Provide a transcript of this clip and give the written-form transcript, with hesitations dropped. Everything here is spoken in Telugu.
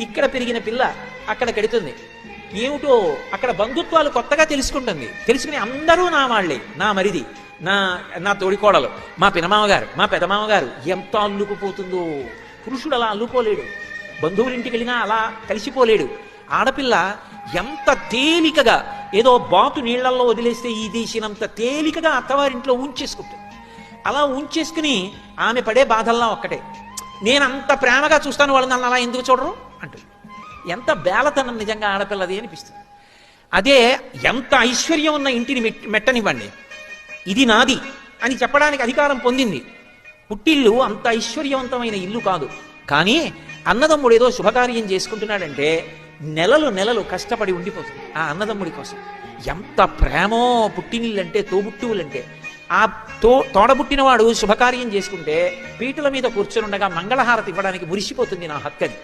ఇక్కడ పెరిగిన పిల్ల అక్కడ కడుతుంది. ఏమిటో అక్కడ బంధుత్వాలు కొత్తగా తెలుసుకుంటుంది. తెలుసుకుని అందరూ నా వాళ్లే, నా మరిది, నా నా తోడికోడలు, మా పినమామగారు, మా పెదమామగారు. ఎంత అల్లుకుపోతుందో! పురుషుడు అలా అల్లుకోలేడు, బంధువులింటికి వెళ్ళినా అలా కలిసిపోలేడు. ఆడపిల్ల ఎంత తేలికగా, ఏదో బాతు నీళ్లలో వదిలేస్తే ఈ దేశినంత తేలికగా అత్తవారింట్లో ఉంచేసుకుంటుంది. అలా ఉంచేసుకుని ఆమె పడే బాధల్లా ఒక్కటే, నేనంత ప్రేమగా చూస్తాను, వాళ్ళు నన్ను అలా ఎందుకు చూడరు అంటుంది. ఎంత బేలతనం నిజంగా ఆడపిల్లది అనిపిస్తుంది. అదే ఎంత ఐశ్వర్యం ఉన్న ఇంటిని మెట్టనివ్వండి, ఇది నాది అని చెప్పడానికి అధికారం పొందింది. పుట్టిల్లు అంత ఐశ్వర్యవంతమైన ఇల్లు కాదు, కానీ అన్నదమ్ముడు ఏదో శుభకార్యం చేసుకుంటున్నాడంటే నెలలు నెలలు కష్టపడి ఉండిపోతుంది ఆ అన్నదమ్ముడి కోసం. ఎంత ప్రేమో పుట్టినిల్లంటే, తోబుట్టువులంటే. ఆ తోడబుట్టినవాడు శుభకార్యం చేసుకుంటే పీటల మీద కూర్చొని ఉండగా మంగళహారతి ఇవ్వడానికి మురిసిపోతుంది నా హక్కని.